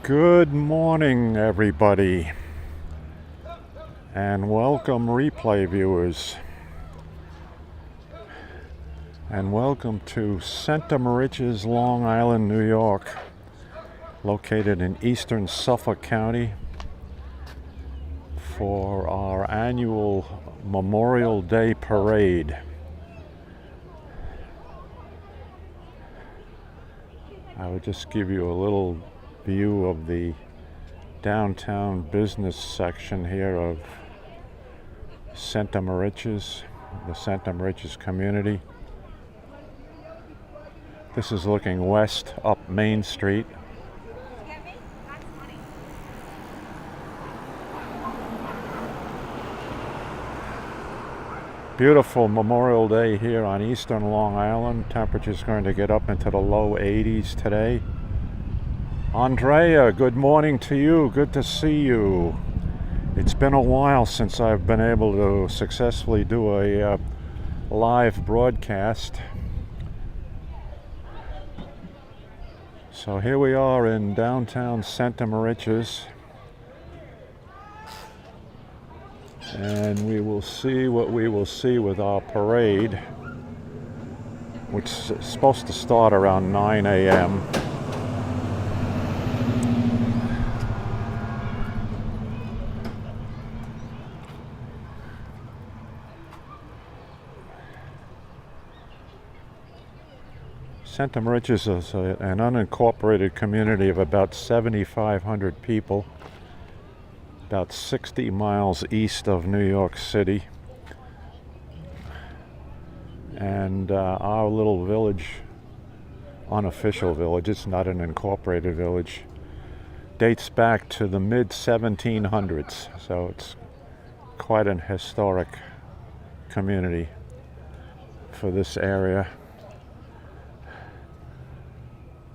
Good morning, everybody, and welcome, replay viewers, and welcome to Moriches, Long Island, New York, located in eastern Suffolk County, for our annual Memorial Day Parade. I would just give you a little view of the downtown business section here of Moriches, the Moriches community. This is looking west up Main Street. Beautiful Memorial Day here on eastern Long Island. Temperature's going to get up into the low 80s today. Andrea, good morning to you. Good to see you. It's been a while since I've been able to successfully do a live broadcast. So here we are in downtown Moriches, and we will see what we will see with our parade, which is supposed to start around 9 a.m. Moriches is an unincorporated community of about 7,500 people, about 60 miles east of New York City. And our little village, unofficial village, it's not an incorporated village, dates back to the mid-1700s, so it's quite an historic community for this area.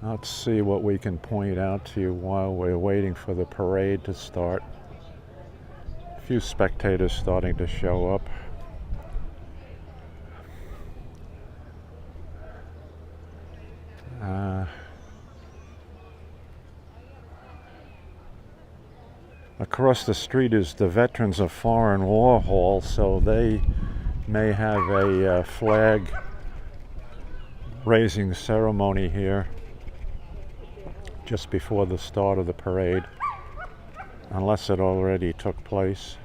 Let's see what we can point out to you while we're waiting for the parade to start. A few spectators starting to show up. Across the street is the Veterans of Foreign War Hall, so they may have a flag raising ceremony here just before the start of the parade, unless it already took place.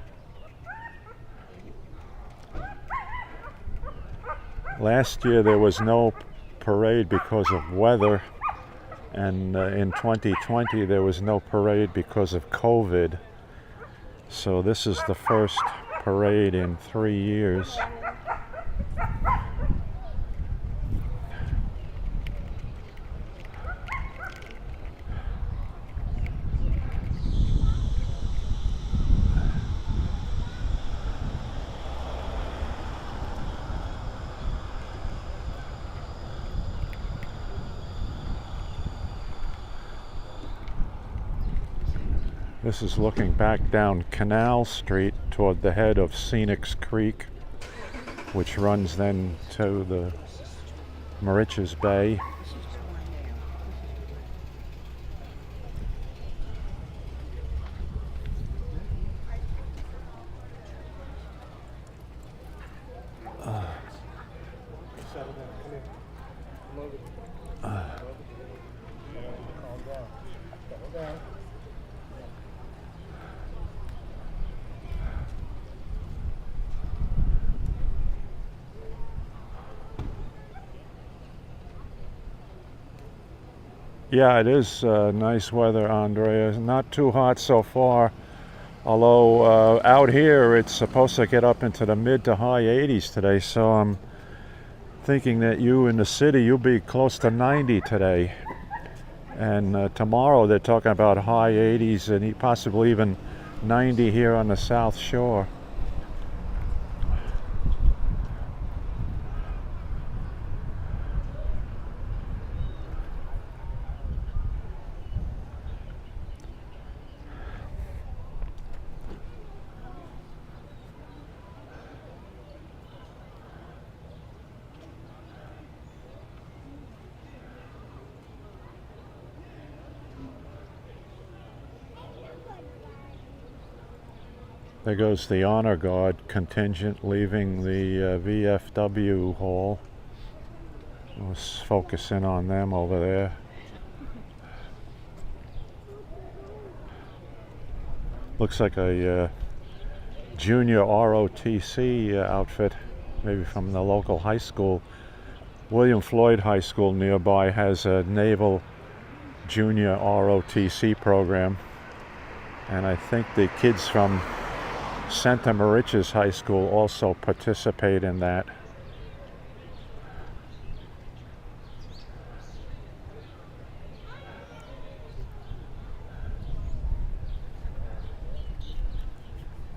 Last year there was no parade because of weather, and in 2020 there was no parade because of COVID. So this is the first parade in 3 years. This is looking back down Canal Street toward the head of Scenics Creek, which runs then to the Moriches Bay. Yeah, it is nice weather, Andrea. Not too hot so far, although out here it's supposed to get up into the mid to high 80s today, so I'm thinking that you in the city, you'll be close to 90 today. And tomorrow they're talking about high 80s and possibly even 90 here on the South Shore. There goes the Honor Guard contingent leaving the VFW hall. Let's focus in on them over there. Looks like a junior ROTC outfit, maybe from the local high school. William Floyd High School nearby has a Naval Junior ROTC program, and I think the kids from Moriches High School also participate in that.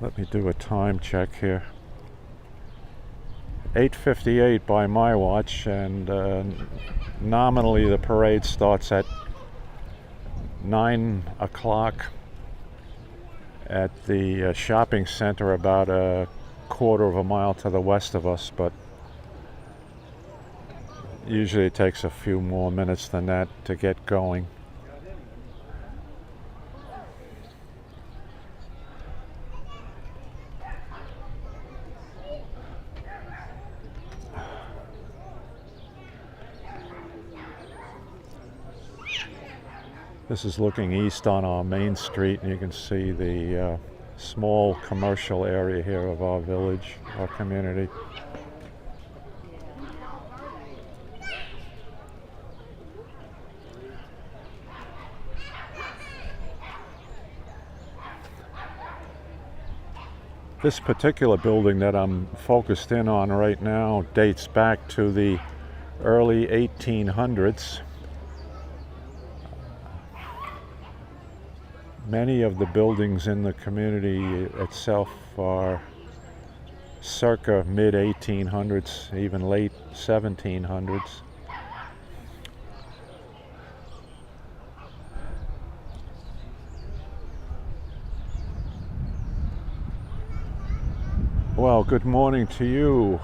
Let me do a time check here. 8:58 by my watch, and nominally the parade starts at 9 o'clock at the shopping center about a quarter of a mile to the west of us, but usually it takes a few more minutes than that to get going. This is looking east on our main street, and you can see the small commercial area here of our village, our community. This particular building that I'm focused in on right now dates back to the early 1800s. Many of the buildings in the community itself are circa mid-1800s, even late 1700s. Well, good morning to you.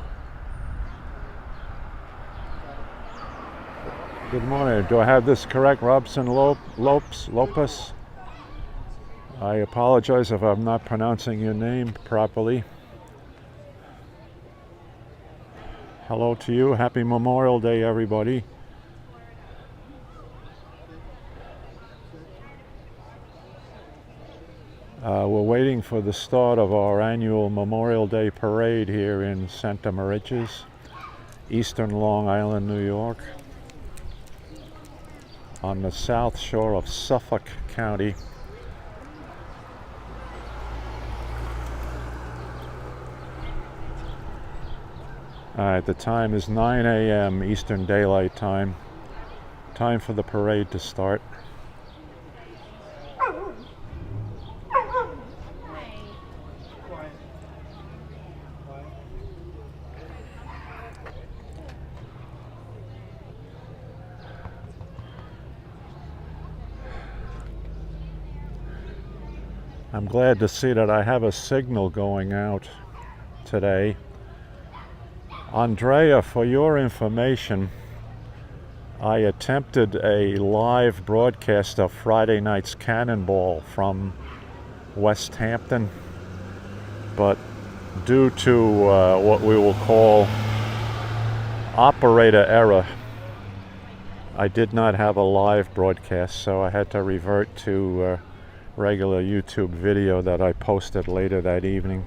Good morning. Do I have this correct? Robson Lopez? I apologize if I'm not pronouncing your name properly. Hello to you. Happy Memorial Day, everybody. We're waiting for the start of our annual Memorial Day parade here in Santa Moriches, eastern Long Island, New York, on the south shore of Suffolk County. The time is 9 a.m. Eastern Daylight Time. Time for the parade to start. I'm glad to see that I have a signal going out today. Andrea, for your information, I attempted a live broadcast of Friday night's Cannonball from West Hampton, but due to what we will call operator error, I did not have a live broadcast, so I had to revert to regular YouTube video that I posted later that evening.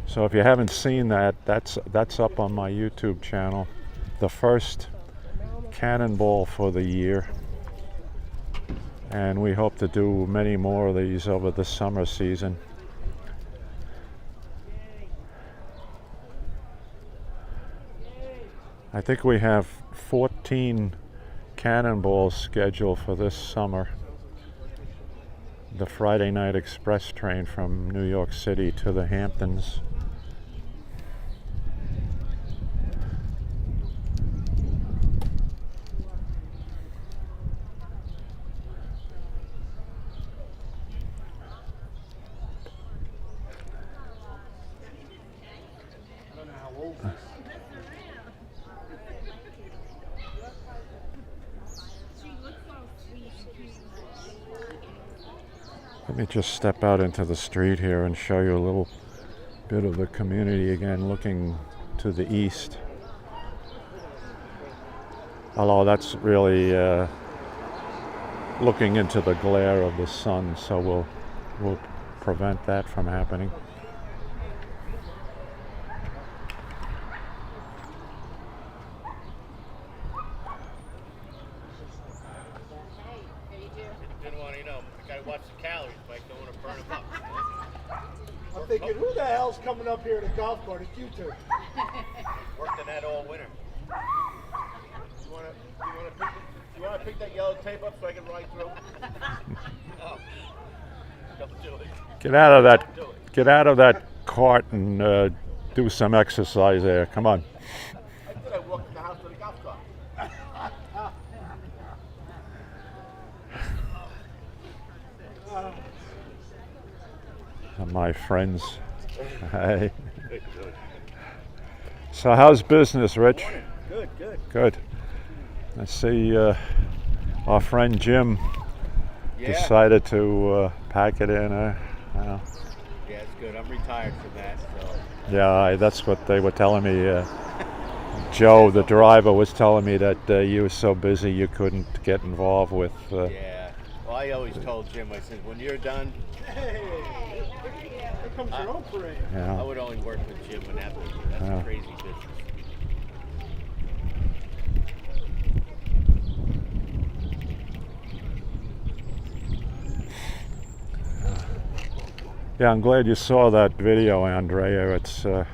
So if you haven't seen that, that's up on my YouTube channel. The first Cannonball for the year. And we hope to do many more of these over the summer season. I think we have 14 Cannonballs scheduled for this summer. The Friday night express train from New York City to the Hamptons. Let me just step out into the street here and show you a little bit of the community again, looking to the east. Although that's really looking into the glare of the sun, so we'll prevent that from happening. I'm thinking, who the hell's coming up here to the golf cart? It's you two. Worked on that all winter. You wanna pick that yellow tape up so I can ride through? Oh. Don't do it. Get out of that cart and do some exercise there. Come on. I thought I walked from the house to the golf cart. My friends. Hey. So how's business, Rich? Good, good. Good. I see our friend Jim decided to pack it in. Yeah, it's good. I'm retired from that, so. Yeah, that's what they were telling me. Joe, the driver, was telling me that you were so busy you couldn't get involved with. Yeah. Well, I always told Jim, I said, when you're done, Hey, here comes your own parade. Yeah. I would only work with Jim when that's a crazy business. Yeah, I'm glad you saw that video, Andrea. It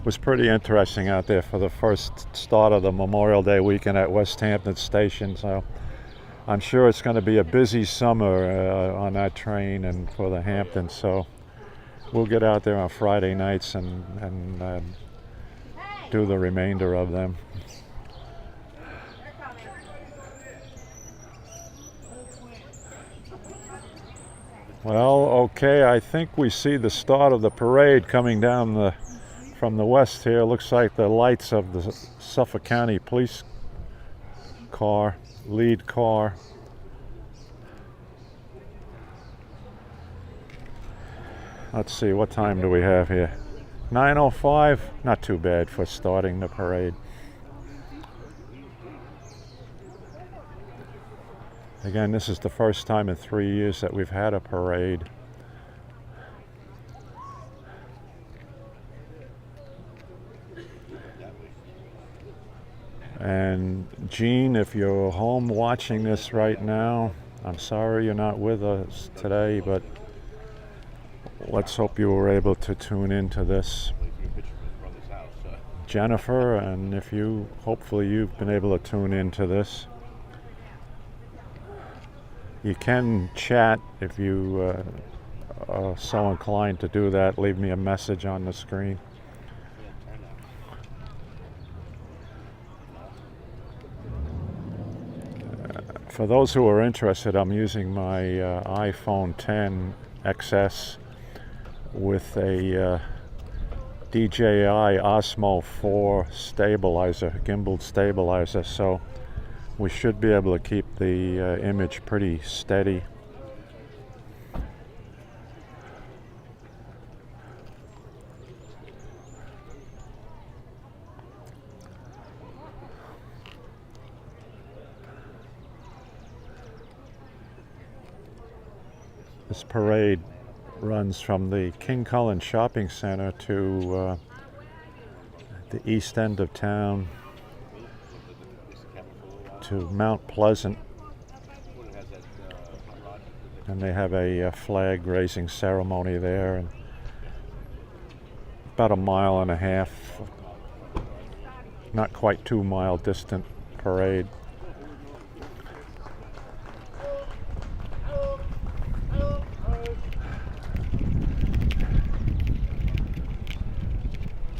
was pretty interesting out there for the first start of the Memorial Day weekend at West Hampton Station. So I'm sure it's going to be a busy summer on that train and for the Hamptons. So we'll get out there on Friday nights and do the remainder of them. Well, okay, I think we see the start of the parade coming down from the west here. Looks like the lights of the Suffolk County Police car, lead car. Let's see, what time do we have here? 9:05, not too bad for starting the parade. Again, this is the first time in 3 years that we've had a parade. And Gene, if you're home watching this right now, I'm sorry you're not with us today, but let's hope you were able to tune into this. Jennifer, and hopefully you've been able to tune into this. You can chat if you are so inclined to do that. Leave me a message on the screen. For those who are interested, I'm using my iPhone 10 XS with a DJI Osmo 4 stabilizer, gimbal stabilizer, so we should be able to keep the image pretty steady. This parade runs from the King Cullen Shopping Center to the east end of town, to Mount Pleasant, and they have a flag raising ceremony there, and about 1.5 miles, not quite 2 mile distant parade.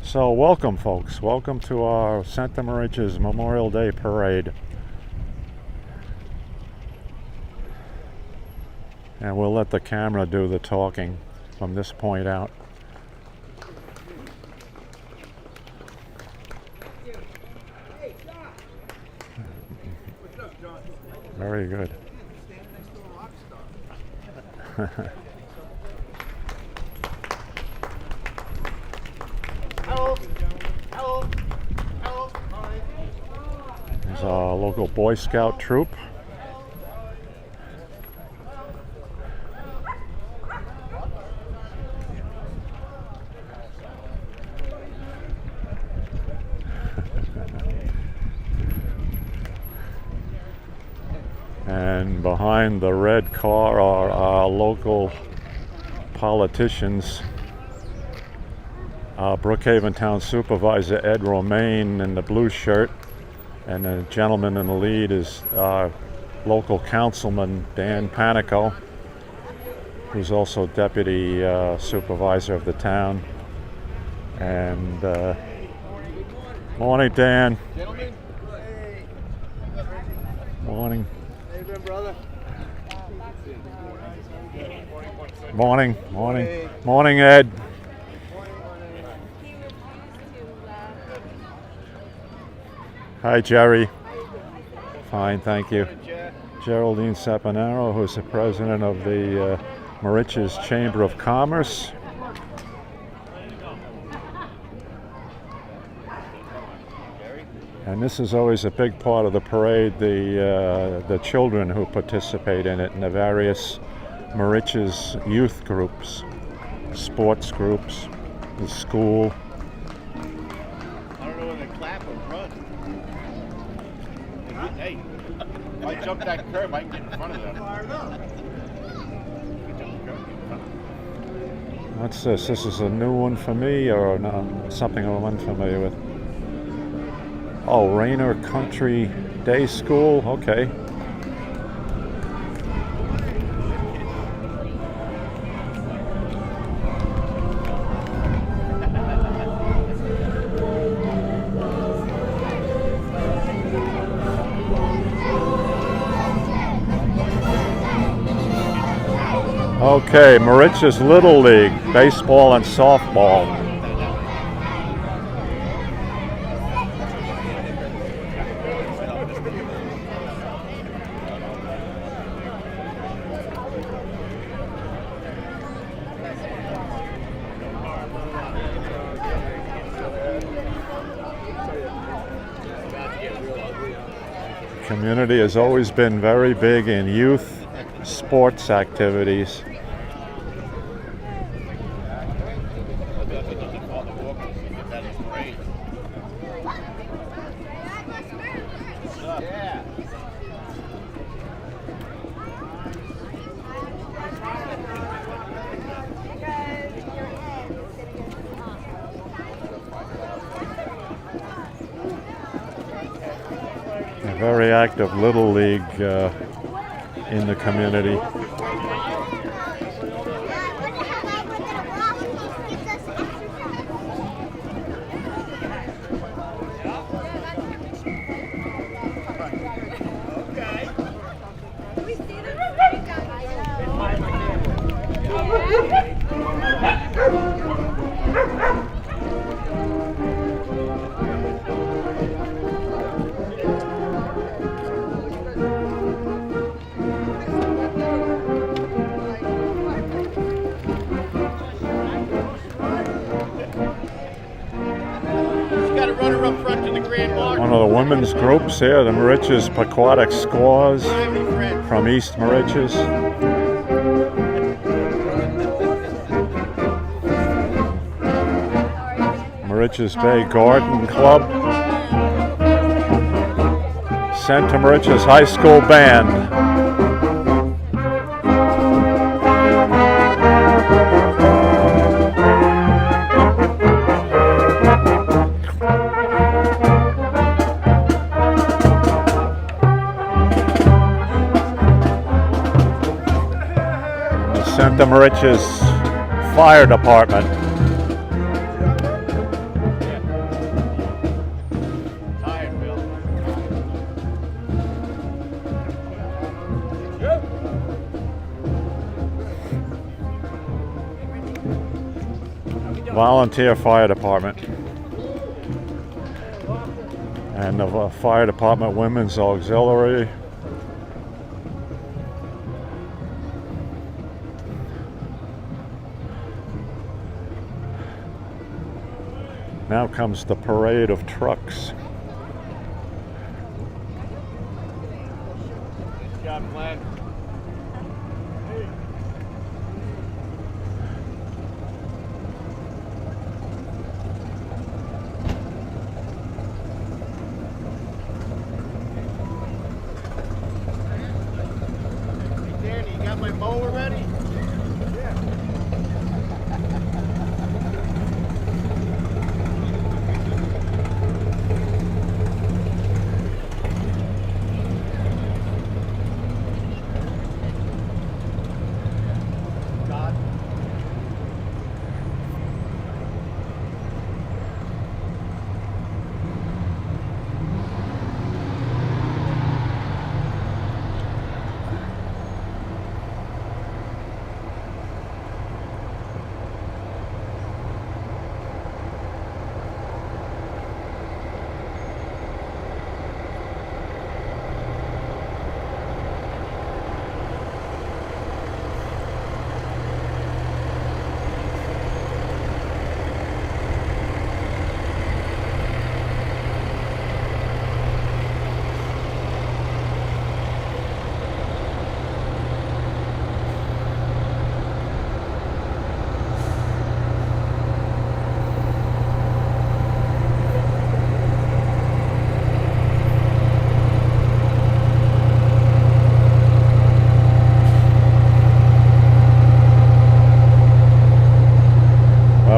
So welcome, folks. Welcome to our Santa Moriches Memorial Day Parade. And we'll let the camera do the talking from this point out. Very good. There's our local Boy Scout troop. And behind the red car are our local politicians. Brookhaven Town Supervisor Ed Romaine in the blue shirt, and the gentleman in the lead is local councilman Dan Panico, who's also deputy supervisor of the town. And morning, Dan. Gentlemen. Morning. How you doing, brother? Morning. Morning. Morning, Ed. Hi, Jerry. Fine, thank you. Geraldine Saponaro, who's the president of the Moriches Chamber of Commerce. And this is always a big part of the parade, the children who participate in it, and the various Moriches youth groups, sports groups, the school. I don't know whether to clap or run. Hey, if I jump that curb, I can get in front of them. What's this? This is a new one for me, or no, something I'm unfamiliar with? Oh, Rayner Country Day School. Okay. Okay, Moriches Little League, baseball and softball. Community has always been very big in youth sports activities. A very active Little League in the community. One of the women's groups here, the Moriches Aquatic Squaws from East Moriches. Moriches Bay Garden Club. Sent to Moriches High School Band. The Moriches Fire Department. Tired, Bill. Volunteer Fire Department. And the Fire Department Women's Auxiliary. Now comes the parade of trucks. Good job, Glenn. Hey, Danny, you got my mower ready?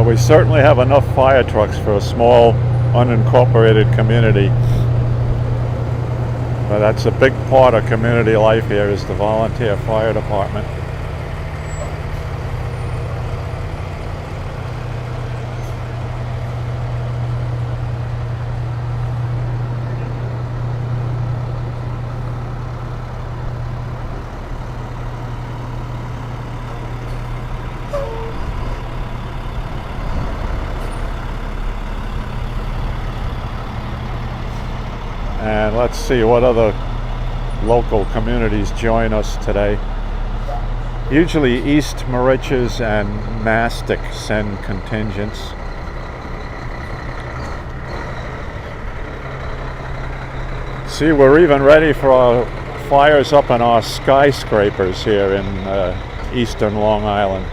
We certainly have enough fire trucks for a small, unincorporated community. But that's a big part of community life here, is the volunteer fire department. And let's see what other local communities join us today. Usually East Moriches and Mastic send contingents. See, we're even ready for our fires up in our skyscrapers here in eastern Long Island.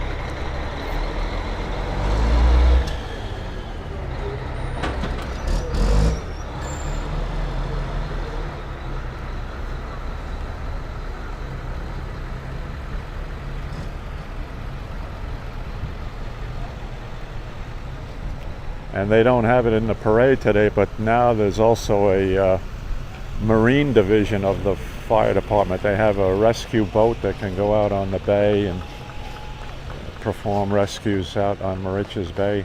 And they don't have it in the parade today, but now there's also a marine division of the fire department. They have a rescue boat that can go out on the bay and perform rescues out on Moriches Bay.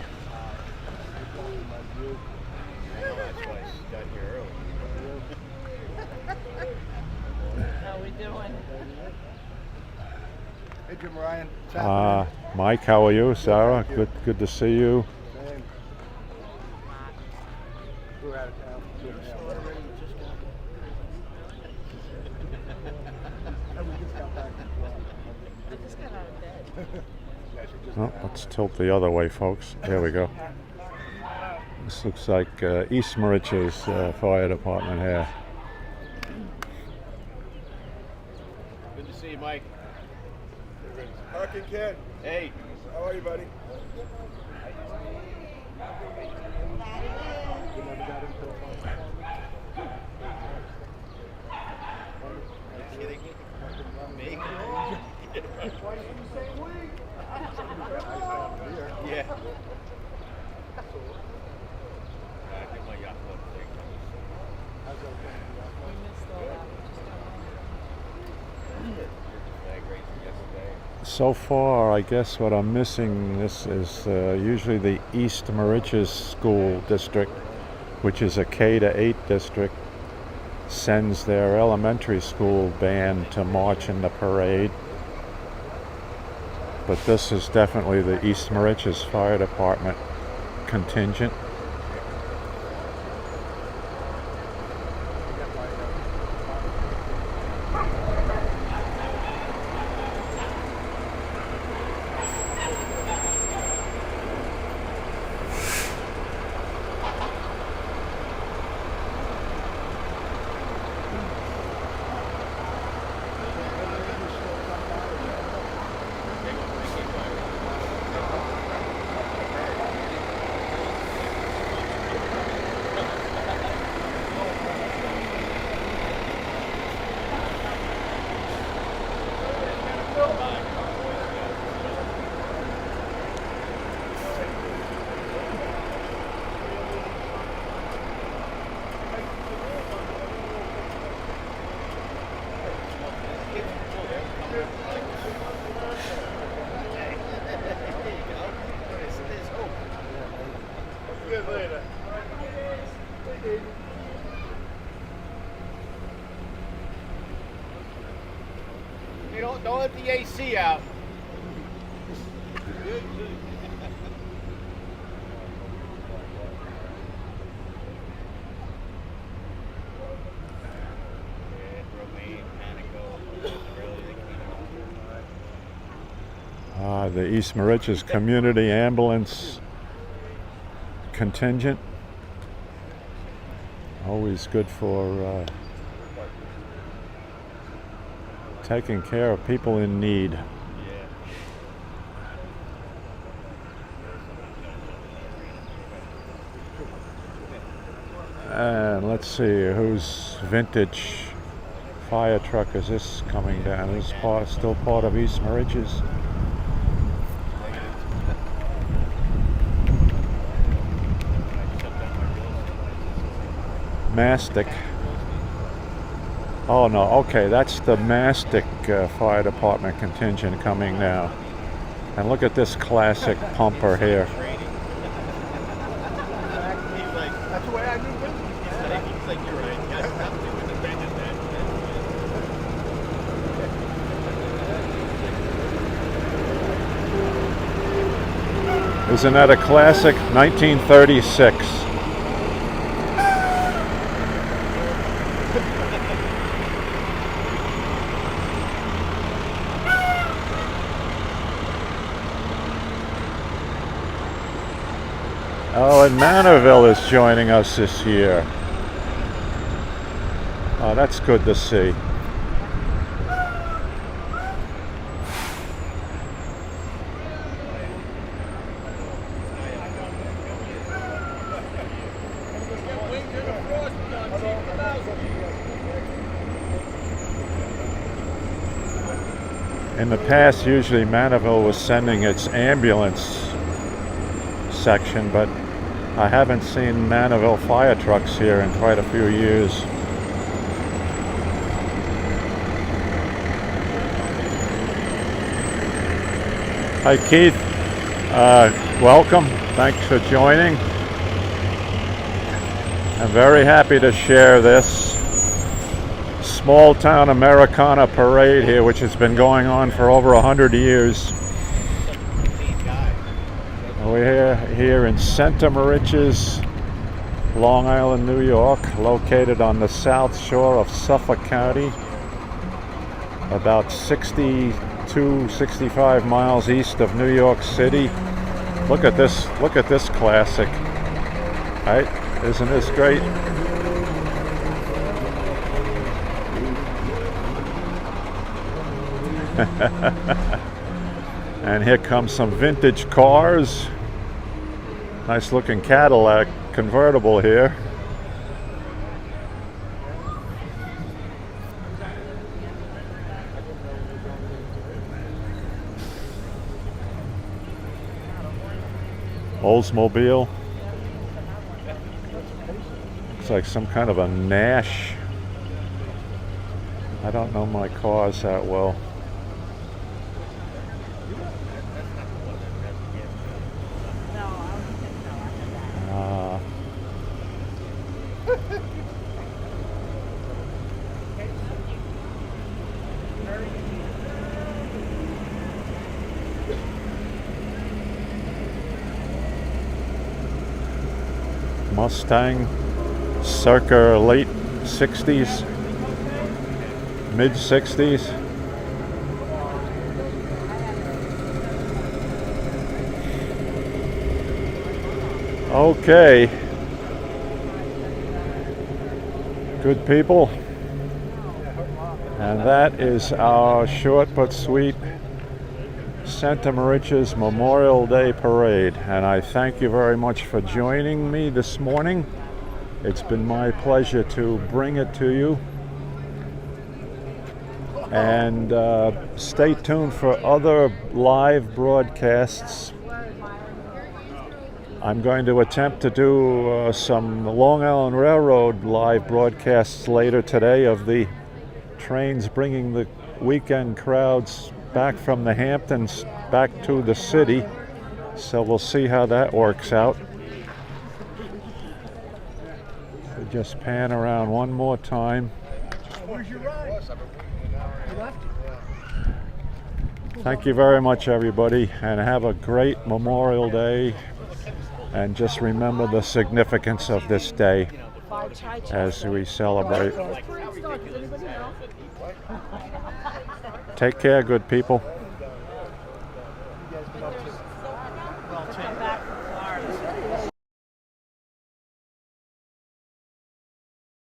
How we doing? Hey, Jim Ryan. Mike, how are you? Sarah, good to see you. We're out of town. And we just got back from Florida. I just got out of bed. Oh, let's tilt the other way, folks. There we go. This looks like East Moriches Fire Department here. Good to see you, Mike. Mark and Ken, Hey. how are you, buddy? Kidding me? Me? Yeah. I think my yacht club thing. We missed all that. We just got Bag race yesterday. So far, I guess what I'm missing this is usually the East Moriches School District, which is a K-8 district, sends their elementary school band to march in the parade. But this is definitely the East Moriches Fire Department contingent. Hey, don't let the AC out. The East Moriches Community Ambulance contingent. Always good for taking care of people in need. And let's see, whose vintage fire truck is this coming down? Is this still part of East Moriches? Mastic. Oh no, okay, that's the Mastic Fire Department contingent coming now. And look at this classic pumper here. That's the way I do business. He's like, you're right. Yes, nothing with the vengeance, man. Isn't that a classic? 1936. Oh, and Manorville is joining us this year. Oh, that's good to see. In the past, usually Manorville was sending its ambulance section, but I haven't seen Manorville fire trucks here in quite a few years. Hi Keith, welcome, thanks for joining. I'm very happy to share this small town Americana parade here, which has been going on for over 100 years. We're here in Center Moriches, Long Island, New York, located on the south shore of Suffolk County, about 65 miles east of New York City. Look at this classic, right? Isn't this great? And here comes some vintage cars. Nice looking Cadillac convertible here. Oldsmobile. Looks like some kind of a Nash. I don't know my cars that well. Mustang, circa late 60s, mid 60s. Okay, good people, and that is our short but sweet Center Moriches Memorial Day Parade, and I thank you very much for joining me this morning. It's been my pleasure to bring it to you, and stay tuned for other live broadcasts. I'm going to attempt to do some Long Island Railroad live broadcasts later today of the trains bringing the weekend crowds back from the Hamptons back to the city, so we'll see how that works out. just pan around one more time. Where's your ride? You left? Thank you very much, everybody, and have a great Memorial Day. And just remember the significance of this day as we celebrate. Take care, good people. Come back